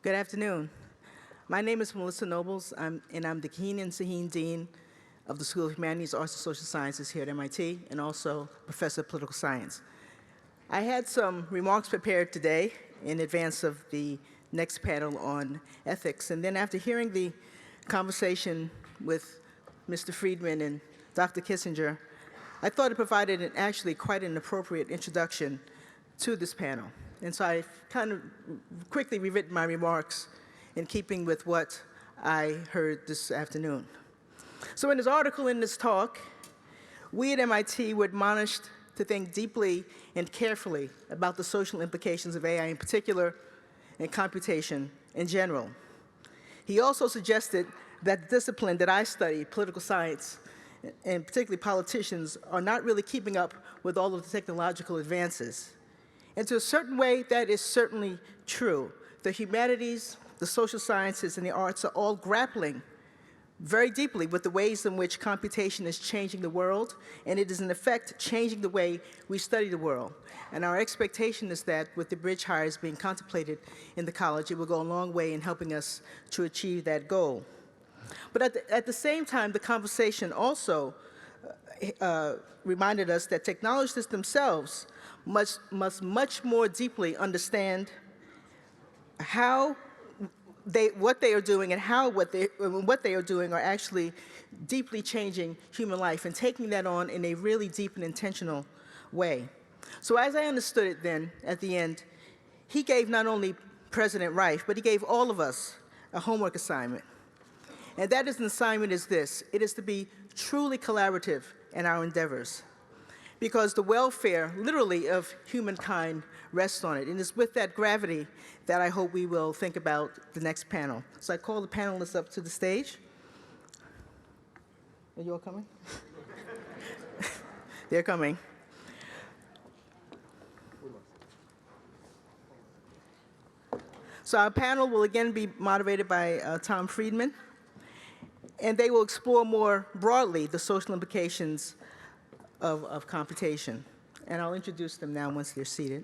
Good afternoon. My name is Melissa Nobles, and I'm the Kenan Sahin Dean of the School of Humanities, Arts, and Social Sciences here at MIT, and also Professor of Political Science. I had some remarks prepared today in advance of the next panel on ethics, and then after hearing the conversation with Mr. Friedman and Dr. Kissinger, I thought it provided actually quite an appropriate introduction to this panel. And so I kind of quickly rewritten my remarks in keeping with what I heard this afternoon. So in his article, in this talk, we at MIT were admonished to think deeply and carefully about the social implications of AI in particular and computation in general. He also suggested that the discipline that I study, political science, and particularly politicians, are not really keeping up with all of the technological advances. And to a certain way, that is certainly true. The humanities, the social sciences, and the arts are all grappling very deeply with the ways in which computation is changing the world, and it is in effect changing the way we study the world. And our expectation is that with the bridge hires being contemplated in the college, it will go a long way in helping us to achieve that goal. But at the same time, the conversation also reminded us that technologists themselves must much more deeply understand what they are doing and how what they are doing are actually deeply changing human life and taking that on in a really deep and intentional way. So as I understood it then, at the end, he gave not only President Reif, but he gave all of us a homework assignment. And that assignment is this: it is to be truly collaborative in our endeavors, because the welfare, literally, of humankind rests on it. And it's with that gravity that I hope we will think about the next panel. So I call the panelists up to the stage. Are you all coming? They're coming. So our panel will again be moderated by Tom Friedman, and they will explore more broadly the social implications of computation. And I'll introduce them now once they're seated.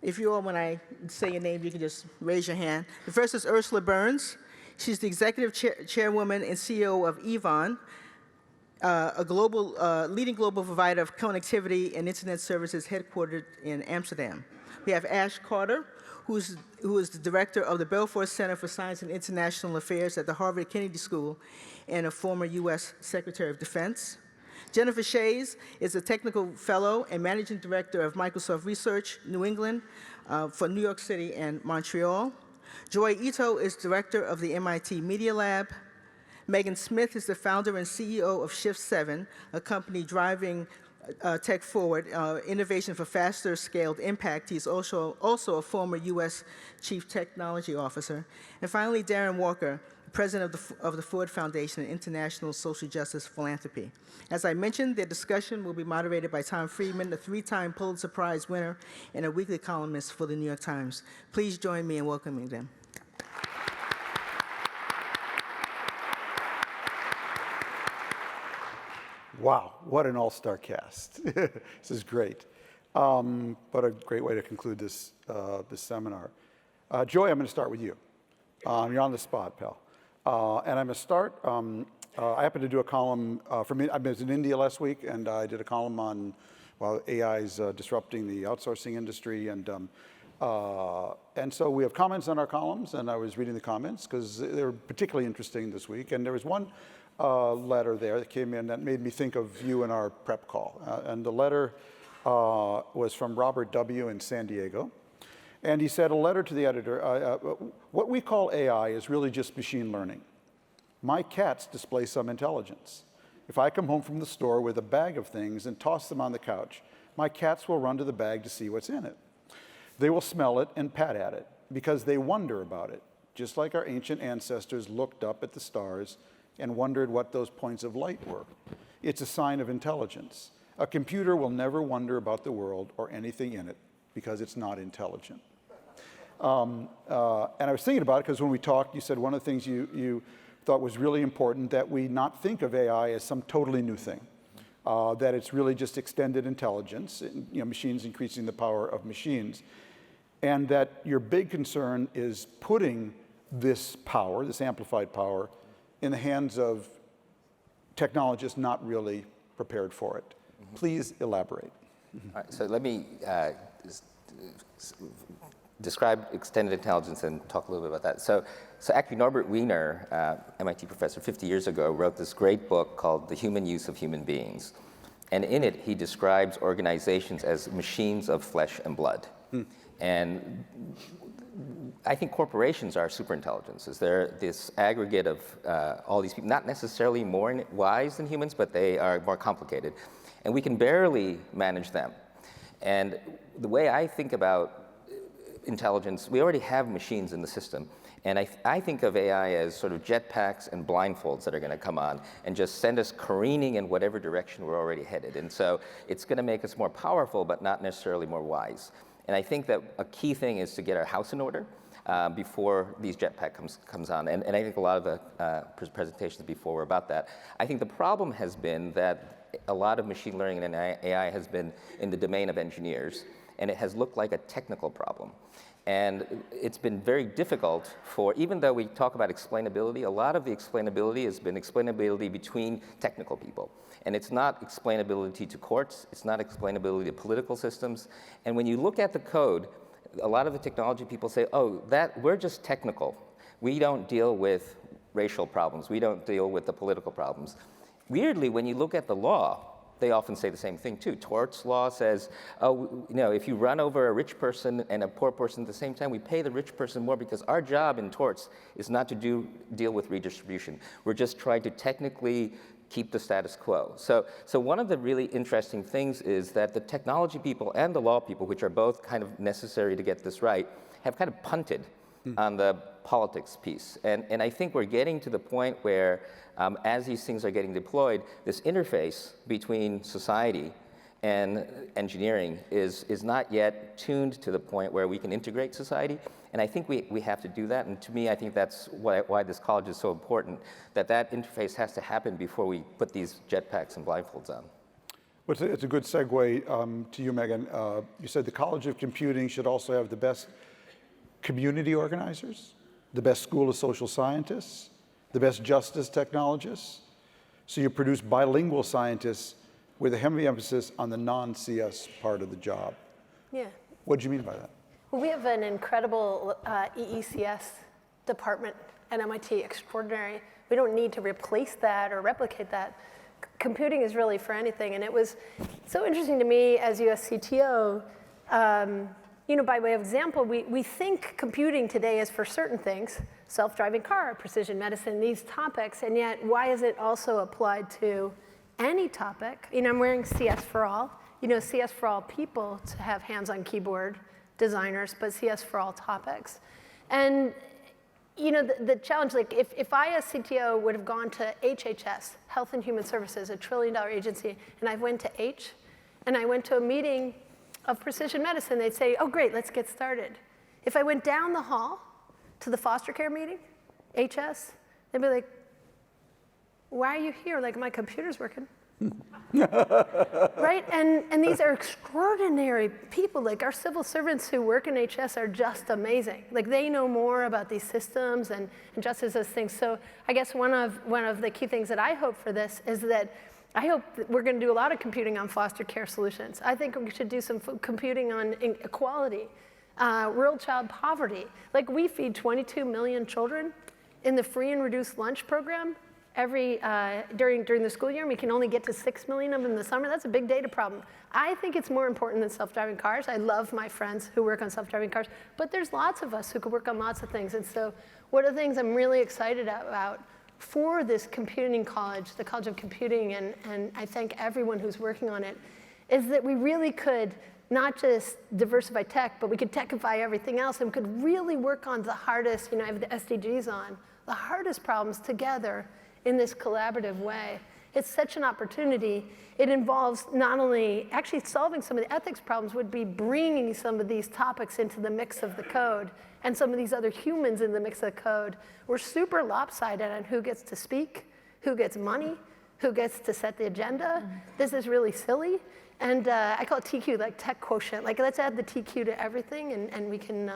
If you all, when I say your name, you can just raise your hand. The first is Ursula Burns. She's the executive chairwoman and CEO of VEON, a leading global provider of connectivity and internet services headquartered in Amsterdam. We have Ash Carter, who is the director of the Belfer Center for Science and International Affairs at the Harvard Kennedy School and a former U.S. Secretary of Defense. Jennifer Chayes is a technical fellow and managing director of Microsoft Research, New England, for New York City and Montreal. Joi Ito is director of the MIT Media Lab. Megan Smith is the founder and CEO of Shift7, a company driving tech forward, innovation for faster scaled impact. He's also a former U.S. Chief Technology Officer. And finally, Darren Walker, president of the Ford Foundation and International Social Justice Philanthropy. As I mentioned, their discussion will be moderated by Tom Friedman, a 3-time Pulitzer Prize winner and a weekly columnist for the New York Times. Please join me in welcoming them. Wow, what an all-star cast. This is great. But a great way to conclude this seminar. Joi, I'm going to start with you. You're on the spot, pal. And I'm going to start, I happened to do a column I was in India last week, and I did a column on, well, AI's disrupting the outsourcing industry. And so we have comments on our columns, and I was reading the comments because they were particularly interesting this week. And there was one letter there that came in that made me think of you in our prep call. And the letter was from Robert W. in San Diego. And he said, a letter to the editor, what we call AI is really just machine learning. My cats display some intelligence. If I come home from the store with a bag of things and toss them on the couch, my cats will run to the bag to see what's in it. They will smell it and pat at it because they wonder about it, just like our ancient ancestors looked up at the stars and wondered what those points of light were. It's a sign of intelligence. A computer will never wonder about the world or anything in it because it's not intelligent. And I was thinking about it because when we talked, you said one of the things you thought was really important, that we not think of AI as some totally new thing. that it's really just extended intelligence, machines increasing the power of machines, and that your big concern is putting this power, this amplified power, in the hands of technologists not really prepared for it. Please elaborate. All right, so let me describe extended intelligence and talk a little bit about that. So actually Norbert Wiener, MIT professor 50 years ago, wrote this great book called The Human Use of Human Beings. And in it, he describes organizations as machines of flesh and blood. And I think corporations are superintelligences. They're this aggregate of all these people, not necessarily more wise than humans, but they are more complicated. And we can barely manage them. And the way I think about intelligence, we already have machines in the system. And I think of AI as sort of jetpacks and blindfolds that are going to come on and just send us careening in whatever direction we're already headed. And so it's going to make us more powerful, but not necessarily more wise. And I think that a key thing is to get our house in order before these jetpack comes on. And I think a lot of the presentations before were about that. I think the problem has been that a lot of machine learning and AI has been in the domain of engineers, and it has looked like a technical problem. And it's been very difficult for, even though we talk about explainability, a lot of the explainability has been explainability between technical people. And it's not explainability to courts, it's not explainability to political systems. And when you look at the code, a lot of the technology people say, oh, we're just technical. We don't deal with racial problems. We don't deal with the political problems. Weirdly, when you look at the law, they often say the same thing too. Torts law says, oh, if you run over a rich person and a poor person at the same time, we pay the rich person more because our job in torts is not to deal with redistribution. We're just trying to technically keep the status quo. So one of the really interesting things is that the technology people and the law people, which are both kind of necessary to get this right, have kind of punted on the politics piece. And I think we're getting to the point where, as these things are getting deployed, this interface between society and engineering is not yet tuned to the point where we can integrate society. And I think we have to do that. And to me, I think that's why this college is so important, that interface has to happen before we put these jetpacks and blindfolds on. Well, it's a good segue to you, Megan. You said the College of Computing should also have the best community organizers, the best School of Social Scientists, the best justice technologists. So you produce bilingual scientists with a heavy emphasis on the non-CS part of the job. Yeah. What do you mean by that? Well, we have an incredible EECS department at MIT, extraordinary. We don't need to replace that or replicate that. Computing is really for anything. And it was so interesting to me as US CTO, by way of example, we think computing today is for certain things, self-driving car, precision medicine, these topics, and yet why is it also applied to any topic? I'm wearing CS for all. CS for all people to have hands-on keyboard designers, but CS for all topics. And the challenge, like if I as CTO would have gone to HHS, Health and Human Services, a $1 trillion agency, and I went to H, and I went to a meeting of precision medicine, they'd say, oh great, let's get started. If I went down the hall to the foster care meeting, HS, they'd be like, why are you here? Like, my computer's working. Right? And these are extraordinary people. Like, our civil servants who work in HS are just amazing. Like, they know more about these systems and just as those things. So I guess one of the key things that I hope for this is that I hope that we're going to do a lot of computing on foster care solutions. I think we should do some computing on equality, rural child poverty. Like, we feed 22 million children in the free and reduced lunch program during the school year, and we can only get to 6 million of them in the summer. That's a big data problem. I think it's more important than self-driving cars. I love my friends who work on self-driving cars, but there's lots of us who could work on lots of things. And so one of the things I'm really excited about for this computing college, the College of Computing, and I thank everyone who's working on it, is that we really could not just diversify tech, but we could techify everything else, and we could really work on the hardest, I have the SDGs on, the hardest problems together in this collaborative way. It's such an opportunity. It involves not only actually solving some of the ethics problems, would be bringing some of these topics into the mix of the code and some of these other humans in the mix of the code. We're super lopsided on who gets to speak, who gets money, who gets to set the agenda. This is really silly. And I call it TQ, like tech quotient. Like, let's add the TQ to everything, and we can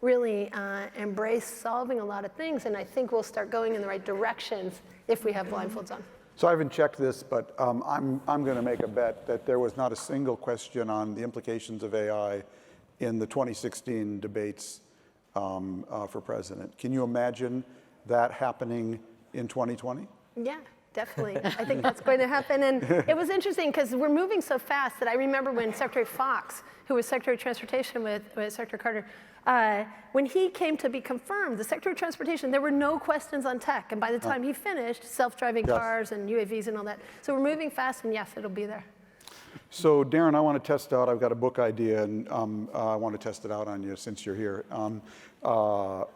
really embrace solving a lot of things. And I think we'll start going in the right directions if we have blindfolds on. So I haven't checked this, but I'm going to make a bet that there was not a single question on the implications of AI in the 2016 debates for president. Can you imagine that happening in 2020? Yeah, definitely. I think that's going to happen. And it was interesting because we're moving so fast that I remember when Secretary Fox, who was Secretary of Transportation with Secretary Carter, when he came to be confirmed, the Secretary of Transportation, there were no questions on tech. And by the time he finished, self-driving cars and UAVs and all that. So we're moving fast, and yes, it'll be there. So Darren, I want to test out, I've got a book idea, and I want to test it out on you since you're here.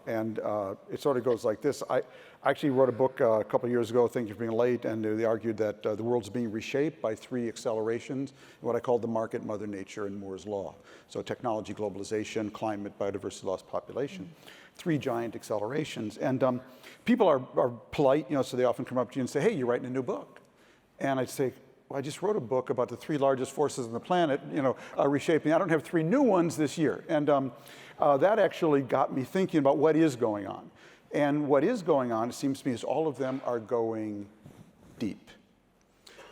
It sort of goes like this. I actually wrote a book a couple of years ago, Thank You for Being Late, and they argued that the world's being reshaped by three accelerations, what I called the market, Mother Nature, and Moore's Law. So technology, globalization, climate, biodiversity loss, population. Three giant accelerations. And people are polite, so they often come up to you and say, hey, you're writing a new book. And I'd say, well, I just wrote a book about the three largest forces on the planet, reshaping. I don't have three new ones this year. And that actually got me thinking about what is going on. And what is going on, it seems to me, is all of them are going deep.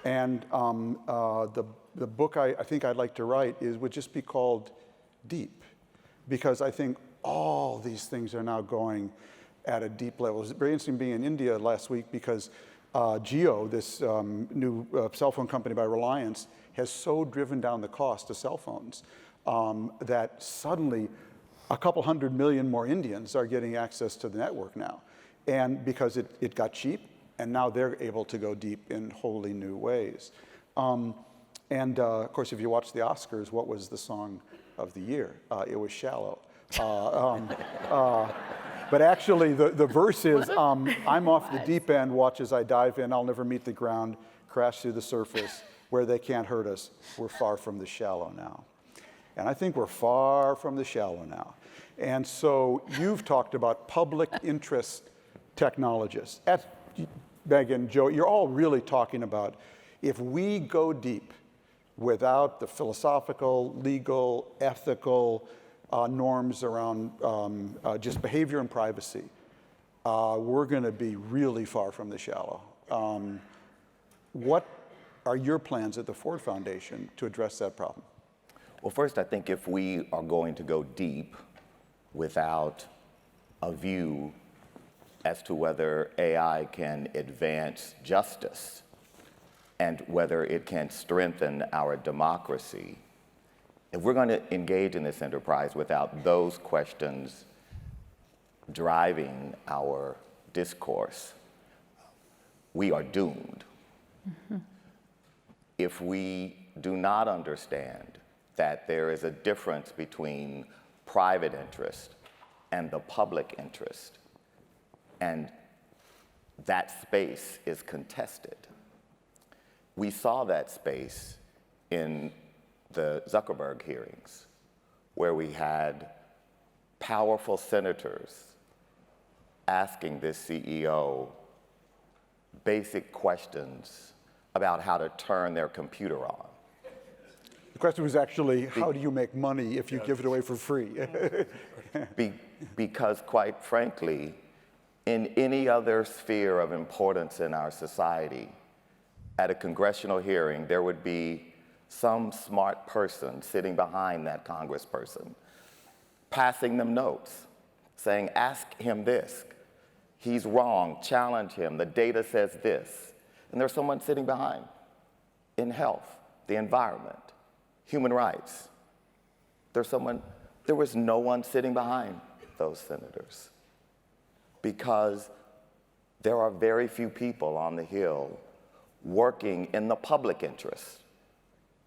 And the book I think I'd like to write would just be called Deep, because I think all these things are now going at a deep level. It was very interesting being in India last week because Jio, this new cell phone company by Reliance, has so driven down the cost of cell phones that suddenly a couple 100 million more Indians are getting access to the network now. And because it got cheap, and now they're able to go deep in wholly new ways. Of course, if you watch the Oscars, what was the song of the year? It was Shallow. But actually, the verse is, I'm off the deep end, watch as I dive in, I'll never meet the ground, crash through the surface, where they can't hurt us, we're far from the shallow now. And I think we're far from the shallow now. And so you've talked about public interest technologists. Megan, Joe, you're all really talking about if we go deep without the philosophical, legal, ethical, norms around just behavior and privacy, we're going to be really far from the shallow. What are your plans at the Ford Foundation to address that problem? Well, first, I think if we are going to go deep without a view as to whether AI can advance justice and whether it can strengthen our democracy, if we're going to engage in this enterprise without those questions driving our discourse, we are doomed. Mm-hmm. If we do not understand that there is a difference between private interest and the public interest, and that space is contested. We saw that space in the Zuckerberg hearings, where we had powerful senators asking this CEO basic questions about how to turn their computer on. The question was actually, how do you make money if you give it away for free? Because quite frankly, in any other sphere of importance in our society, at a congressional hearing, there would be some smart person sitting behind that congressperson, passing them notes, saying, ask him this. He's wrong, challenge him, the data says this. And there's someone sitting behind in health, the environment, human rights. There was no one sitting behind those senators because there are very few people on the Hill working in the public interest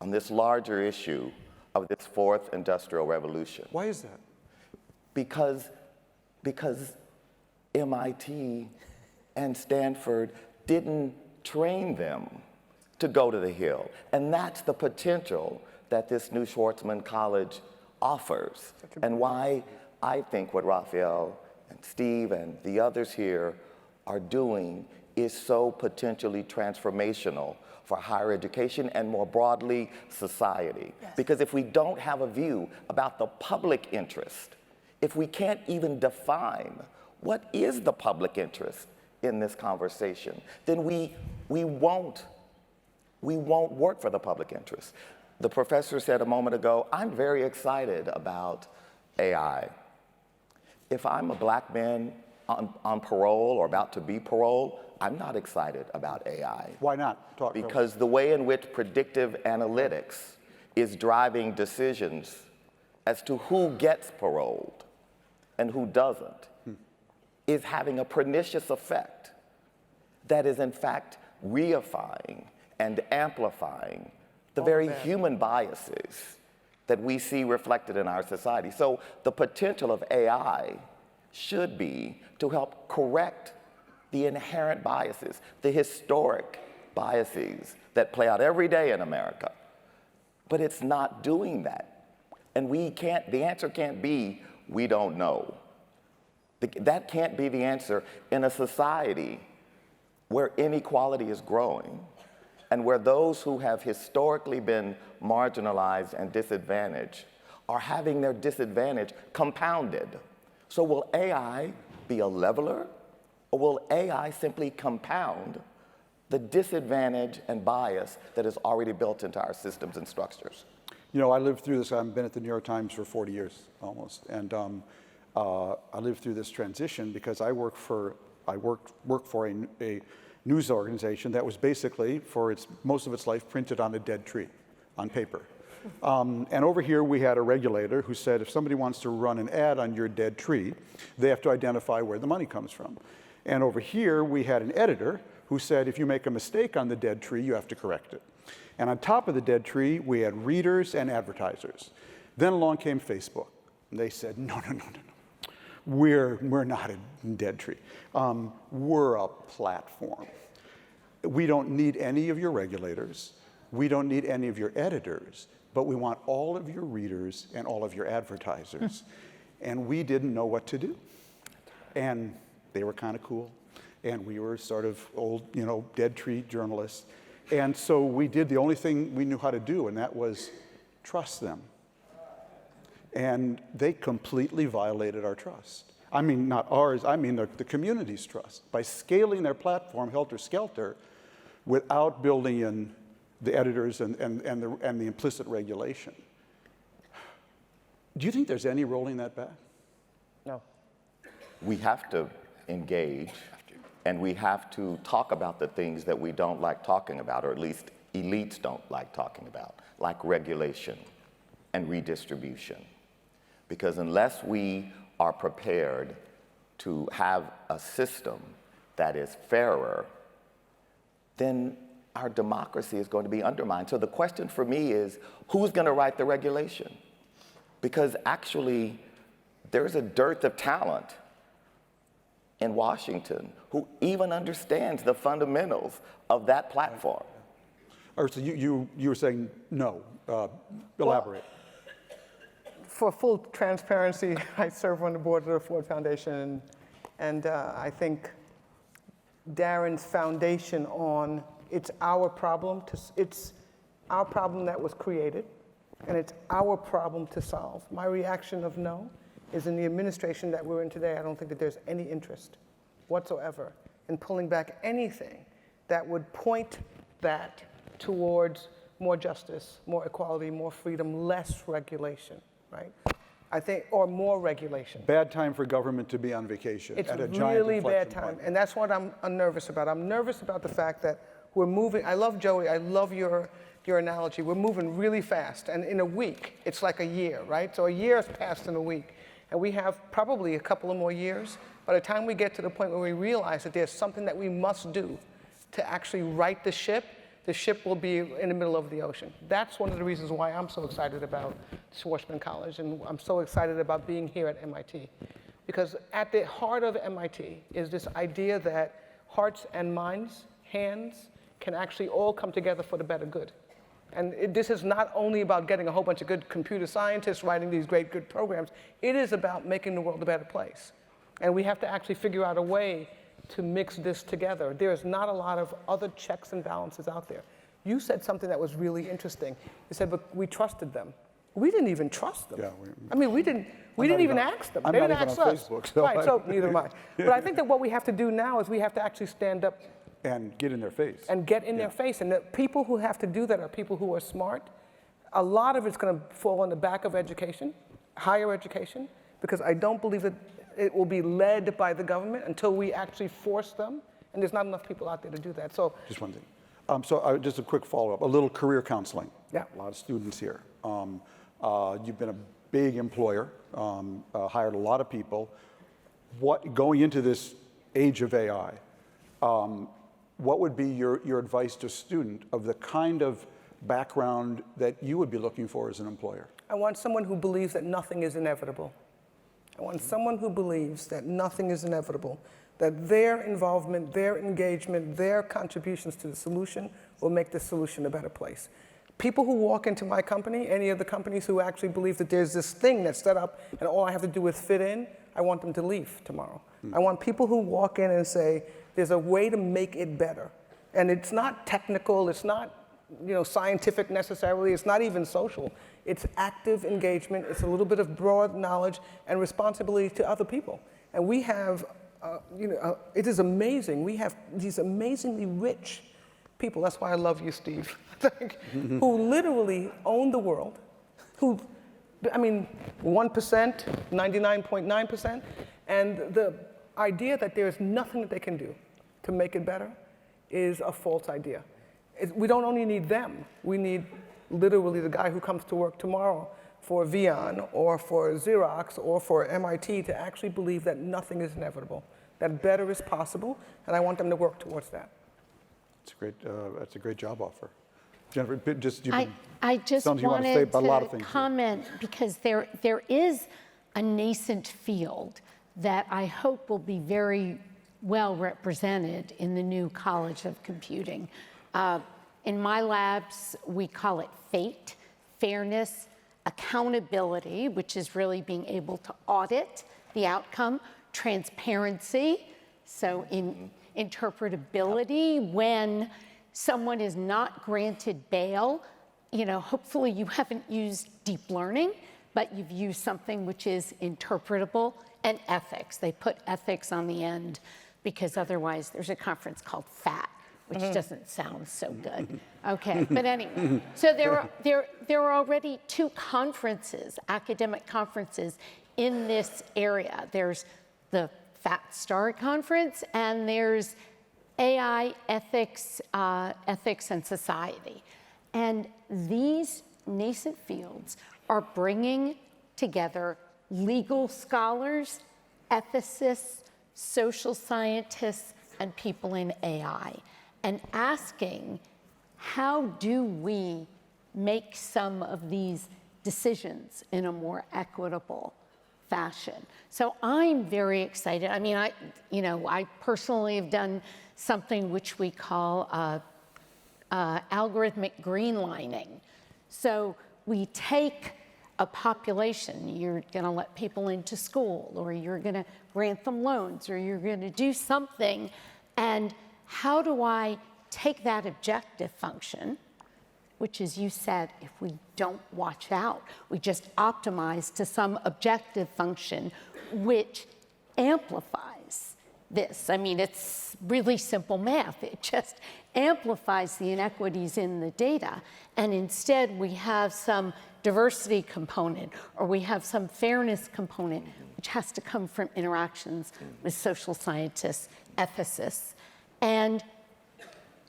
on this larger issue of this fourth industrial revolution. Why is that? Because MIT and Stanford didn't train them to go to the Hill. And that's the potential that this new Schwarzman College offers, and why I think what Raphael and Steve and the others here are doing is so potentially transformational for higher education and more broadly society. Yes. Because if we don't have a view about the public interest, if we can't even define what is the public interest in this conversation, then we won't work for the public interest. The professor said a moment ago, I'm very excited about AI. If I'm a black man on parole or about to be paroled, I'm not excited about AI. Why not? Because the way in which predictive analytics is driving decisions as to who gets paroled and who doesn't is having a pernicious effect that is in fact reifying and amplifying the very human biases that we see reflected in our society. So the potential of AI should be to help correct the inherent biases, the historic biases that play out every day in America. But it's not doing that. And the answer can't be, we don't know. That can't be the answer in a society where inequality is growing and where those who have historically been marginalized and disadvantaged are having their disadvantage compounded. So will AI be a leveler, or will AI simply compound the disadvantage and bias that is already built into our systems and structures? You know, I lived through this. I've been at the New York Times for 40 years almost, and I lived through this transition because I worked for a news organization that was basically, for most of its life, printed on a dead tree, on paper. And over here we had a regulator who said if somebody wants to run an ad on your dead tree, they have to identify where the money comes from. And over here we had an editor who said if you make a mistake on the dead tree, you have to correct it. And on top of the dead tree, we had readers and advertisers. Then along came Facebook. And they said, no. We're not a dead tree. We're a platform. We don't need any of your regulators. We don't need any of your editors. But we want all of your readers and all of your advertisers. And we didn't know what to do. And they were kind of cool. And we were sort of old, dead tree journalists. And so we did the only thing we knew how to do, and that was trust them. And they completely violated our trust. I mean, not ours, I mean the community's trust. By scaling their platform helter-skelter without building in the editors and the implicit regulation. Do you think there's any rolling that back? No. We have to engage, and we have to talk about the things that we don't like talking about, or at least elites don't like talking about, like regulation and redistribution. Because unless we are prepared to have a system that is fairer, then our democracy is going to be undermined. So the question for me is, who's going to write the regulation? Because actually, there's a dearth of talent in Washington who even understands the fundamentals of that platform. So you were saying no. Elaborate. For full transparency, I serve on the board of the Ford Foundation, and I think Darren's foundation on it's our problem that was created, and it's our problem to solve. My reaction of no is in the administration that we're in today, I don't think that there's any interest whatsoever in pulling back anything that would point that towards more justice, more equality, more freedom, less regulation, right? I think, or more regulation. Bad time for government to be on vacation at a giant inflection point. It's really bad time, and that's what I'm nervous about. I'm nervous about the fact that we're moving. I love Joi. I love your analogy. We're moving really fast, and in a week, it's like a year, right? So a year has passed in a week, and we have probably a couple of more years. By the time we get to the point where we realize that there's something that we must do to actually right the ship will be in the middle of the ocean. That's one of the reasons why I'm so excited about Schwarzman College, and I'm so excited about being here at MIT. Because at the heart of MIT is this idea that hearts and minds, hands, can actually all come together for the better good. And this is not only about getting a whole bunch of good computer scientists writing these great, good programs. It is about making the world a better place. And we have to actually figure out a way to mix this together. There's not a lot of other checks and balances out there. You said something that was really interesting. You said, but we trusted them. We didn't even trust them. Yeah, we didn't even ask them. I'm They not didn't even ask on us. Facebook, so right, so neither am I. But I think that what we have to do now is we have to actually stand up and get in their face. and get in their face. And the people who have to do that are people who are smart. A lot of it's going to fall on the back of education, higher education, because I don't believe that it will be led by the government until we actually force them. And there's not enough people out there to do that. So Just one thing. Just a quick follow-up, a little career counseling. Yeah. A lot of students here. You've been a big employer, hired a lot of people. Going into this age of AI, what would be your advice to a student of the kind of background that you would be looking for as an employer? I want someone who believes that nothing is inevitable. I want someone who believes that nothing is inevitable, that their involvement, their engagement, their contributions to the solution will make the solution a better place. People who walk into my company, any of the companies who actually believe that there's this thing that's set up and all I have to do is fit in, I want them to leave tomorrow. I want people who walk in and say, there's a way to make it better. And it's not technical, it's not scientific necessarily, it's not even social. It's active engagement, it's a little bit of broad knowledge and responsibility to other people. And we have, it is amazing, we have these amazingly rich people, that's why I love you, Steve, who literally own the world, 1%, 99.9%, and the idea that there's nothing that they can do to make it better is a false idea. We don't only need them, we need literally the guy who comes to work tomorrow for VEON or for Xerox or for MIT to actually believe that nothing is inevitable, that better is possible, and I want them to work towards that. That's a great job offer. Jennifer, I just sounds you want to say wanted about a lot of to things. comment because there is a nascent field that I hope will be very well represented in the new College of Computing. In my labs, we call it FATE, fairness, accountability, which is really being able to audit the outcome, transparency, so in interpretability when someone is not granted bail, hopefully you haven't used deep learning, but you've used something which is interpretable, and ethics. They put ethics on the end because otherwise there's a conference called FAT, which doesn't sound so good. Okay, but anyway, so there are already 2 conferences, academic conferences in this area. There's the FAT Star Conference, and there's AI Ethics, Ethics and Society. And these nascent fields are bringing together legal scholars, ethicists, social scientists, and people in AI, and asking, how do we make some of these decisions in a more equitable fashion? So I'm very excited. I mean, I personally have done something which we call algorithmic greenlining. So we take a population, you're gonna let people into school, or you're gonna grant them loans, or you're gonna do something, and how do I take that objective function, which is, you said, if we don't watch out, we just optimize to some objective function which amplifies this. I mean, it's really simple math. It just amplifies the inequities in the data. And instead, we have some diversity component, or we have some fairness component, which has to come from interactions with social scientists, ethicists, and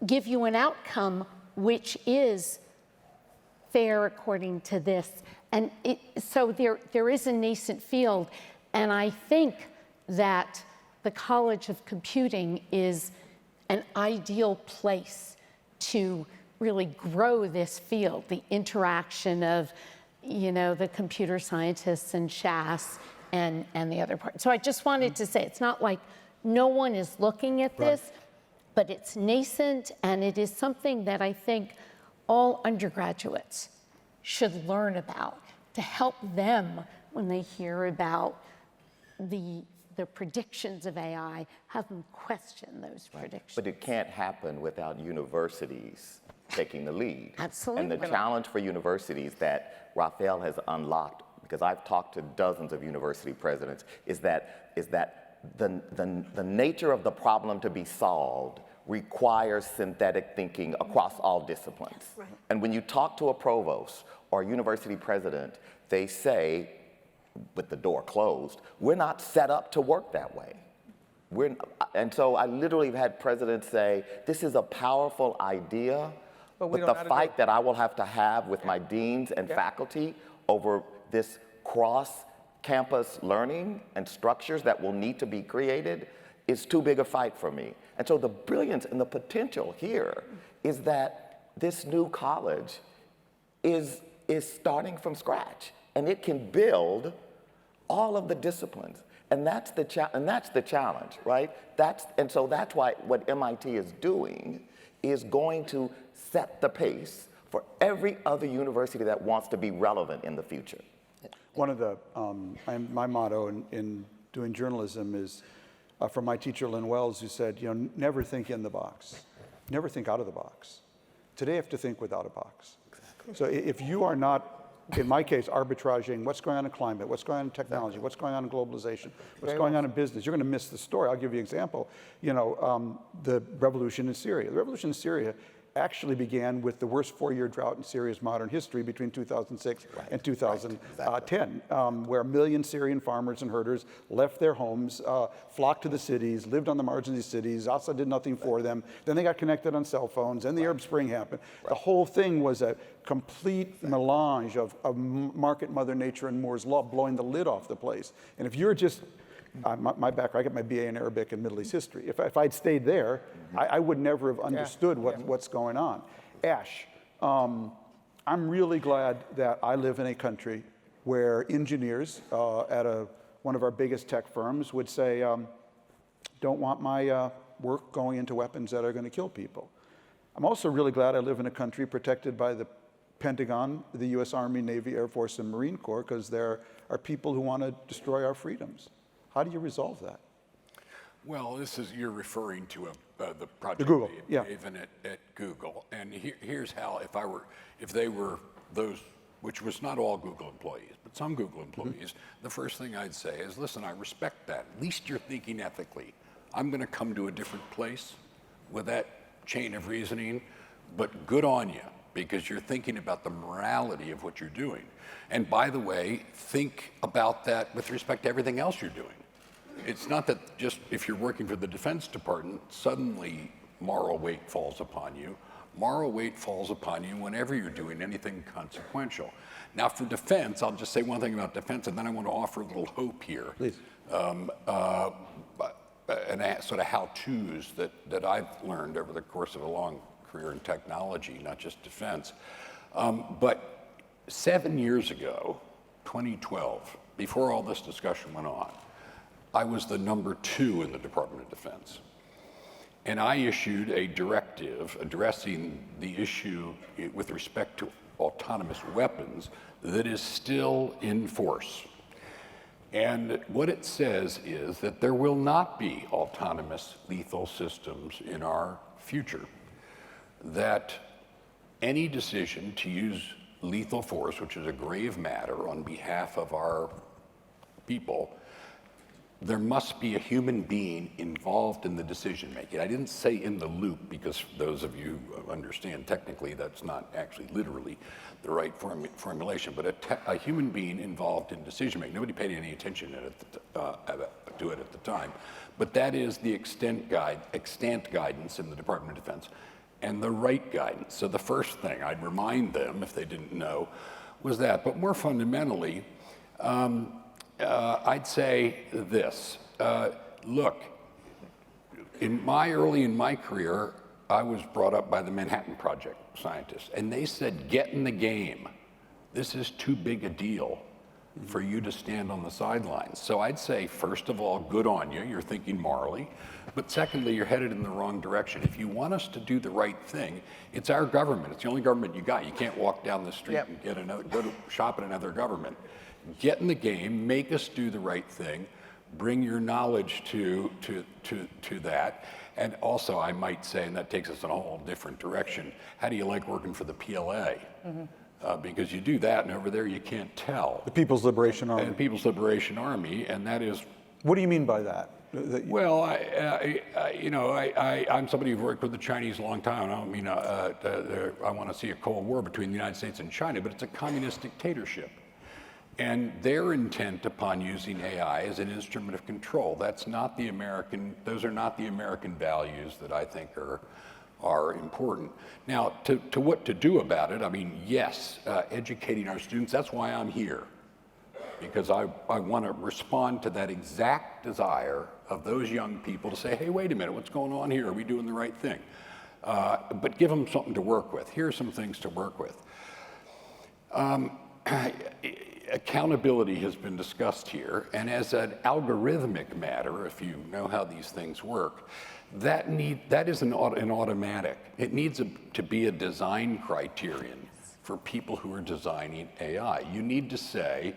give you an outcome which is fair according to this. And so there is a nascent field, and I think that the College of Computing is an ideal place to really grow this field, the interaction of, the computer scientists and Chayes and the other part. So I just wanted to say, it's not like no one is looking at this, but it's nascent, and it is something that I think all undergraduates should learn about to help them when they hear about the the predictions of AI, have them question those predictions. But it can't happen without universities taking the lead. Absolutely. And the challenge for universities that Raphael has unlocked, because I've talked to dozens of university presidents, is that the nature of the problem to be solved requires synthetic thinking across all disciplines. Right. And when you talk to a provost or a university president, they say, with the door closed, we're not set up to work that way. And so I literally have had presidents say, this is a powerful idea, but the fight that I will have to have with my deans and faculty over this cross-campus learning and structures that will need to be created is too big a fight for me. And so the brilliance and the potential here is that this new college is starting from scratch, and it can build all of the disciplines. And that's the challenge, right? And so that's why what MIT is doing is going to set the pace for every other university that wants to be relevant in the future. One of the, my motto in doing journalism is from my teacher, Lynn Wells, who said, never think in the box. Never think out of the box. Today, you have to think without a box. Exactly. So if you are not, in my case, arbitraging what's going on in climate, what's going on in technology, what's going on in globalization, what's going on in business, you're going to miss the story. I'll give you an example. The revolution in Syria. The revolution in Syria actually began with the worst 4-year drought in Syria's modern history between 2006 and 2010, where 1 million Syrian farmers and herders left their homes, flocked to the cities, lived on the margins of these cities. Assad did nothing for them. Then they got connected on cell phones. Then the Arab Spring happened. The whole thing was a complete melange of market, Mother Nature, and Moore's Law blowing the lid off the place. And if you're just my background, I got my BA in Arabic and Middle East history. If I'd stayed there, I would never have understood what's going on. Ash, I'm really glad that I live in a country where engineers at one of our biggest tech firms would say, don't want my work going into weapons that are going to kill people. I'm also really glad I live in a country protected by the Pentagon, the US Army, Navy, Air Force, and Marine Corps, because there are people who want to destroy our freedoms. How do you resolve that? Well, you're referring to the project Google, even at Google. And here's how, if they were those, which was not all Google employees, but some Google employees, the first thing I'd say is, listen, I respect that. At least you're thinking ethically. I'm going to come to a different place with that chain of reasoning, but good on you, because you're thinking about the morality of what you're doing. And by the way, think about that with respect to everything else you're doing. It's not that just if you're working for the Defense Department, suddenly moral weight falls upon you. Moral weight falls upon you whenever you're doing anything consequential. Now for defense, I'll just say one thing about defense, and then I want to offer a little hope here. Please. And sort of how-tos that I've learned over the course of a long career in technology, not just defense. But 7 years ago, 2012, before all this discussion went on, I was the #2 in the Department of Defense. And I issued a directive addressing the issue with respect to autonomous weapons that is still in force. And what it says is that there will not be autonomous lethal systems in our future. That any decision to use lethal force, which is a grave matter on behalf of our people, there must be a human being involved in the decision making. I didn't say in the loop, because those of you who understand technically that's not actually literally the right formulation, but a human being involved in decision making. Nobody paid any attention to it at the time, but that is the extant guidance in the Department of Defense and the right guidance. So the first thing I'd remind them, if they didn't know, was that. But more fundamentally, I'd say this. Look, early in my career, I was brought up by the Manhattan Project scientists, and they said, get in the game. This is too big a deal for you to stand on the sidelines. So I'd say, first of all, good on you, you're thinking morally. But secondly, you're headed in the wrong direction. If you want us to do the right thing, it's our government. It's the only government you got. You can't walk down the street and go to shop at another government. Get in the game, make us do the right thing, bring your knowledge to that. And also, I might say, and that takes us in a whole different direction, how do you like working for the PLA? Because you do that, and over there you can't tell. The People's Liberation Army. And the People's Liberation Army, and that is. What do you mean by that? Well, I'm somebody who's worked with the Chinese a long time. I don't mean I want to see a Cold War between the United States and China, but it's a communist dictatorship. And they're intent upon using AI as an instrument of control. Those are not the American values that I think are important. Now, to what to do about it, I mean, yes, educating our students, that's why I'm here. Because I want to respond to that exact desire of those young people to say, hey, wait a minute, what's going on here? Are we doing the right thing? But give them something to work with. Here are some things to work with. Accountability has been discussed here, and as an algorithmic matter, if you know how these things work, that is an automatic. It needs to be a design criterion for people who are designing AI. You need to say,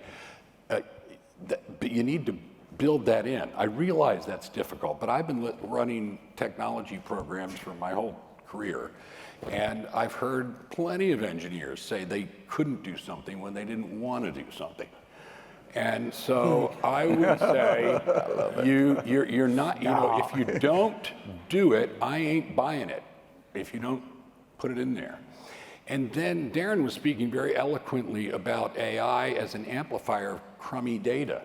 you need to build that in. I realize that's difficult, but I've been running technology programs for my whole career, and I've heard plenty of engineers say they couldn't do something when they didn't want to do something. And so I would say, you're not, if you don't do it, I ain't buying it, if you don't put it in there. And then Darren was speaking very eloquently about AI as an amplifier of crummy data.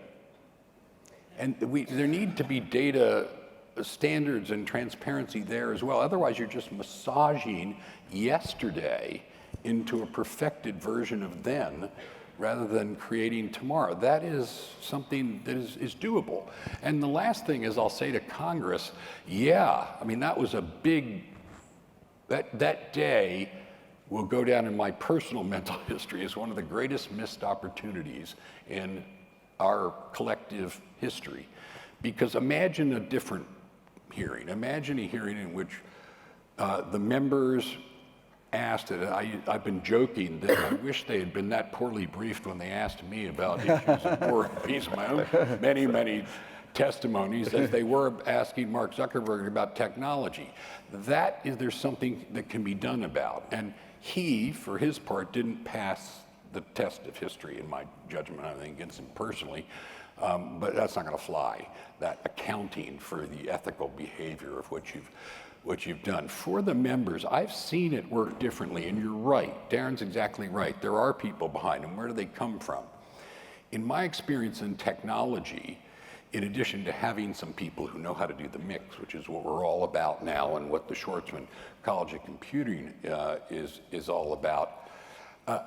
And there need to be data standards and transparency there as well. Otherwise, you're just massaging yesterday into a perfected version of then, rather than creating tomorrow. That is something that is doable. And the last thing is, I'll say to Congress, yeah, I mean, that was a big, that day will go down in my personal mental history as one of the greatest missed opportunities in our collective history. Because imagine a different hearing. Imagine a hearing in which the members asked, and I've been joking that I wish they had been that poorly briefed when they asked me about issues of war and peace, my own many testimonies, as they were asking Mark Zuckerberg about technology. There's something that can be done about. And he, for his part, didn't pass the test of history, in my judgment, I think, against him personally. But that's not going to fly, that accounting for the ethical behavior of what you've done. For the members, I've seen it work differently, and you're right. Darren's exactly right. There are people behind them. Where do they come from? In my experience in technology, in addition to having some people who know how to do the mix, which is what we're all about now and what the Schwarzman College of Computing is all about,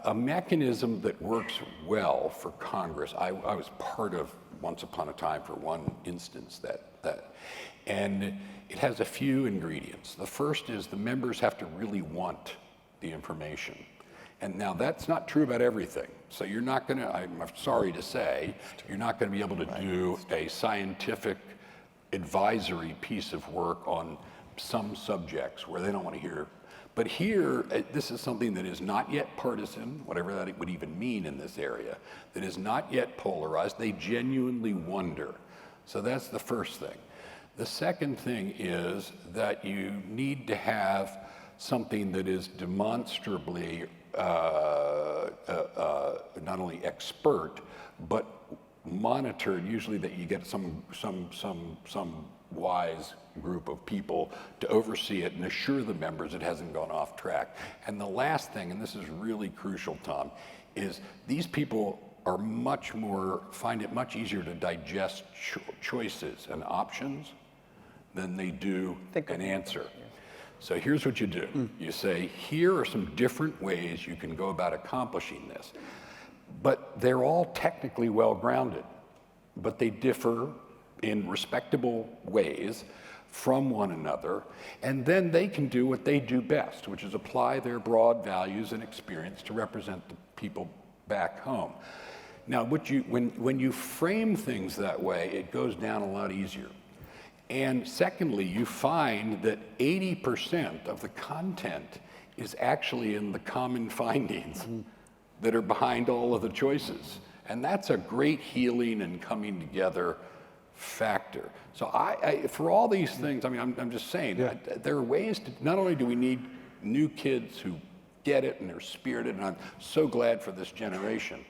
a mechanism that works well for Congress. I was part of, once upon a time, for one instance, and it has a few ingredients. The first is the members have to really want the information. And now that's not true about everything. So you're not gonna, I'm sorry to say, you're not gonna be able to do a scientific advisory piece of work on some subjects where they don't want to hear. But here, this is something that is not yet partisan, whatever that would even mean in this area, that is not yet polarized. They genuinely wonder. So that's the first thing. The second thing is that you need to have something that is demonstrably not only expert, but monitored, usually that you get some wise group of people to oversee it and assure the members it hasn't gone off track. And the last thing, and this is really crucial, Tom, is these people are find it much easier to digest choices and options than they do an answer. So here's what you do. You say, here are some different ways you can go about accomplishing this. But they're all technically well-grounded, but they differ in respectable ways from one another, and then they can do what they do best, which is apply their broad values and experience to represent the people back home. Now, when you frame things that way, it goes down a lot easier. And secondly, you find that 80% of the content is actually in the common findings that are behind all of the choices. And that's a great healing and coming together factor. So for all these things, I mean, I'm just saying, there are ways to, not only do we need new kids who get it and they're spirited, and I'm so glad for this generation,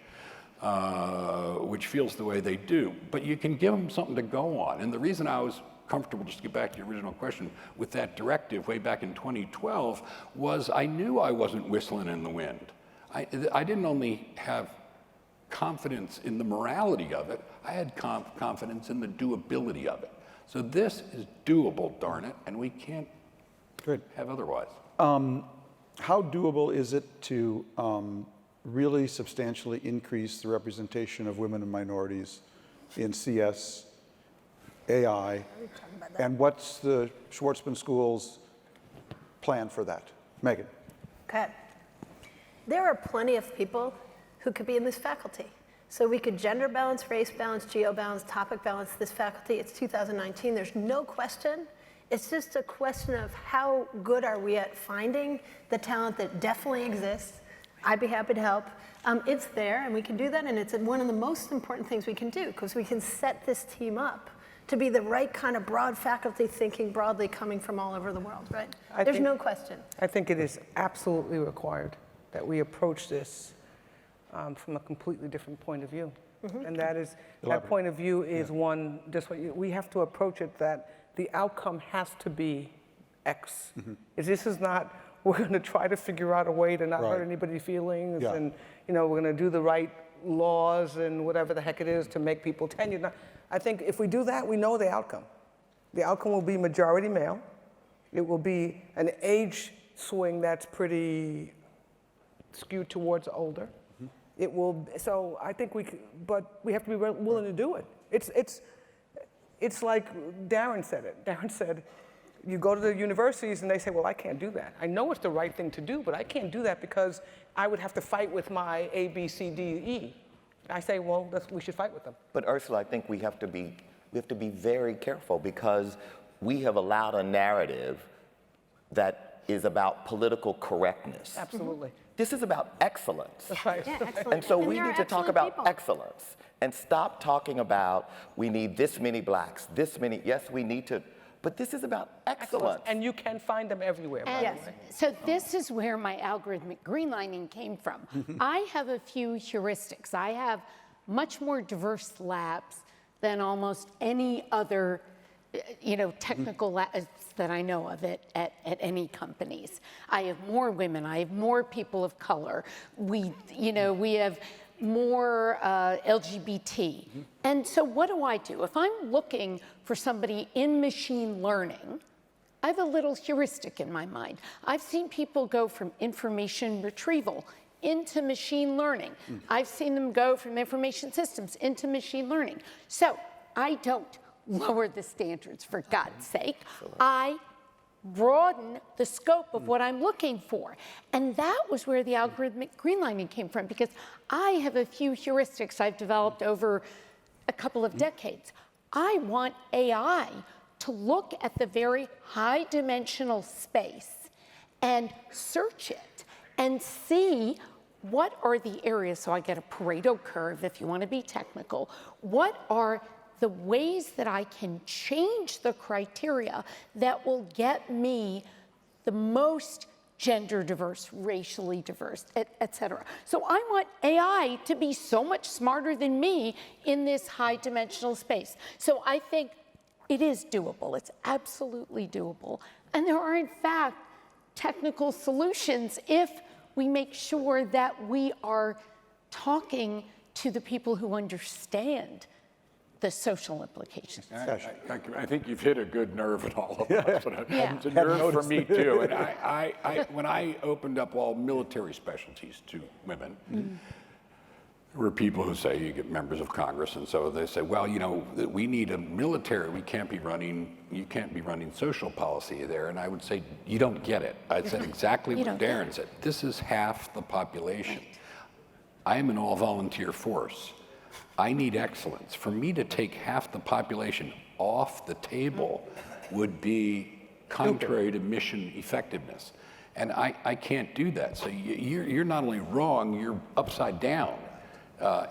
which feels the way they do, but you can give them something to go on. And the reason I was comfortable, just to get back to your original question, with that directive way back in 2012 was I knew I wasn't whistling in the wind. I didn't only have confidence in the morality of it, I had confidence in the doability of it. So this is doable, darn it, and we can't have otherwise. How doable is it to really substantially increase the representation of women and minorities in CS, AI, and what's the Schwarzman School's plan for that? Megan. Okay. There are plenty of people who could be in this faculty. So we could gender balance, race balance, geo balance, topic balance this faculty. It's 2019, there's no question. It's just a question of how good are we at finding the talent that definitely exists. I'd be happy to help. It's there and we can do that, and it's one of the most important things we can do because we can set this team up to be the right kind of broad faculty thinking broadly coming from all over the world, right? There's no question. I think it is absolutely required that we approach this from a completely different point of view. And that point of view is one, just what we have to approach it that the outcome has to be X. This is not, we're going to try to figure out a way to not hurt anybody's feelings, and we're going to do the right laws and whatever the heck it is to make people tenured. I think if we do that, we know the outcome. The outcome will be majority male. It will be an age swing that's pretty skewed towards older. It will, so I think but we have to be willing to do it. It's like Darren said it. Darren said, you go to the universities and they say, well, I can't do that. I know it's the right thing to do, but I can't do that because I would have to fight with my A, B, C, D, E. I say, well, we should fight with them. But Ursula, I think we have to be very careful because we have allowed a narrative that is about political correctness. Absolutely. This is about excellence. That's right. Yeah, excellent. And so And we there are need to talk excellent about people. excellence and stop talking about we need this many blacks, this many, yes, we need to, but this is about excellence. And you can find them everywhere, by the And way. so this is where my algorithmic greenlining came from. I have a few heuristics. I have much more diverse labs than almost any other technical labs that I know of at any companies. I have more women, I have more people of color. We have more LGBT. And so what do? If I'm looking for somebody in machine learning, I have a little heuristic in my mind. I've seen people go from information retrieval into machine learning. I've seen them go from information systems into machine learning. So I don't lower the standards, for God's sake. I broaden the scope of what I'm looking for. And that was where the algorithmic greenlining came from, because I have a few heuristics I've developed over a couple of decades. I want AI to look at the very high dimensional space and search it and see what are the areas, so I get a Pareto curve if you want to be technical, what are the ways that I can change the criteria that will get me the most gender diverse, racially diverse, et cetera. So I want AI to be so much smarter than me in this high dimensional space. So I think it is doable. It's absolutely doable. And there are, in fact, technical solutions if we make sure that we are talking to the people who understand the social implications. I think you've hit a good nerve in all of us. It's a nerve for me too. And when I opened up all military specialties to women, there were people who say, you get members of Congress, and so they say, well, we need a military. You can't be running social policy there. And I would say, you don't get it. I said exactly what Darren said. This is half the population. I am an all-volunteer force. I need excellence. For me to take half the population off the table would be contrary to mission effectiveness. And I can't do that. So you're not only wrong, you're upside down.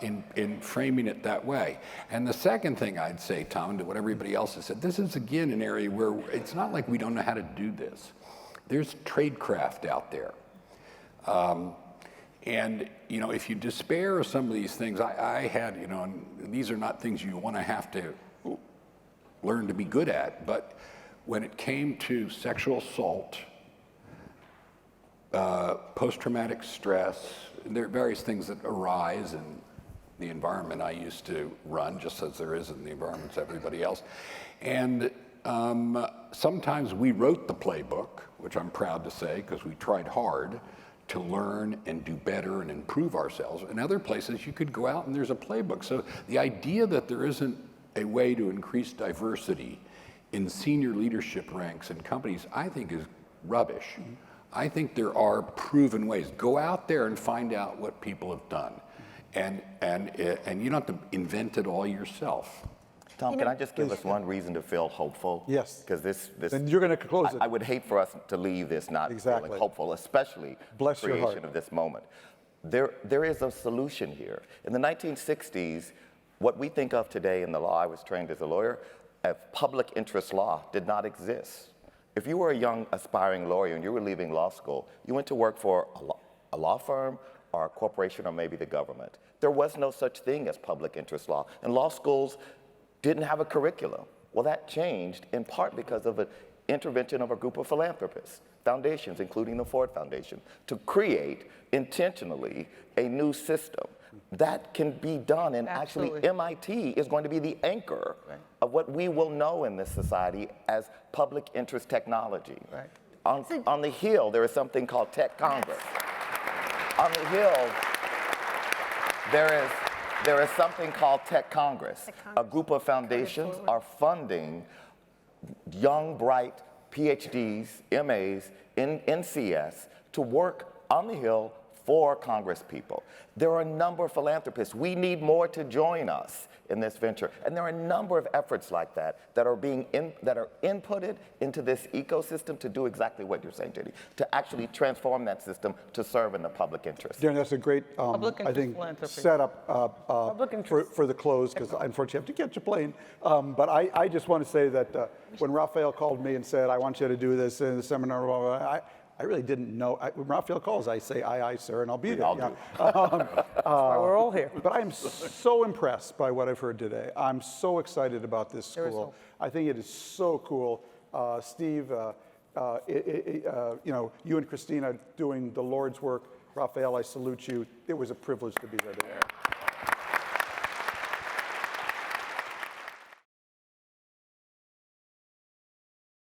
in framing it that way. And the second thing I'd say, Tom, to what everybody else has said, this is again an area where it's not like we don't know how to do this. There's tradecraft out there. And if you despair of some of these things, I had, and these are not things you want to have to learn to be good at, but when it came to sexual assault, post-traumatic stress, there are various things that arise in the environment I used to run, just as there is in the environments of everybody else. And sometimes we wrote the playbook, which I'm proud to say, because we tried hard to learn and do better and improve ourselves. In other places, you could go out and there's a playbook. So the idea that there isn't a way to increase diversity in senior leadership ranks in companies, I think is rubbish. Mm-hmm. I think there are proven ways. Go out there and find out what people have done. And you don't have to invent it all yourself. Tom, can I just give us one reason to feel hopeful? Yes. Because this and you're going to close it. I would hate for us to leave this not feeling hopeful, especially the creation of this moment. There is a solution here. In the 1960s, what we think of today in the law, I was trained as a lawyer, as public interest law did not exist. If you were a young aspiring lawyer and you were leaving law school, you went to work for a law firm or a corporation or maybe the government. There was no such thing as public interest law. And law schools didn't have a curriculum. Well, that changed in part because of an intervention of a group of philanthropists, foundations, including the Ford Foundation, to create intentionally a new system. That can be done, and actually MIT is going to be the anchor of what we will know in this society as public interest technology. On the Hill, there is something called Tech Congress. On the Hill, there is something called Tech Congress. A group of foundations are funding young, bright PhDs, MAs in NCS to work on the Hill for Congress people. There are a number of philanthropists. We need more to join us in this venture. And there are a number of efforts like that that are inputted into this ecosystem to do exactly what you're saying, JD, to actually transform that system to serve in the public interest. Darren, that's a great, I think, setup for the close, because unfortunately I have to catch a plane. But I just want to say that when Raphael called me and said, I want you to do this in the seminar, blah, blah, blah, I really didn't know. When Raphael calls, I say, aye, sir, and I'll be there. That's why we're all here. But I am so impressed by what I've heard today. I'm so excited about this school. I think it is so cool. Steve, you and Christina doing the Lord's work. Raphael, I salute you. It was a privilege to be there today.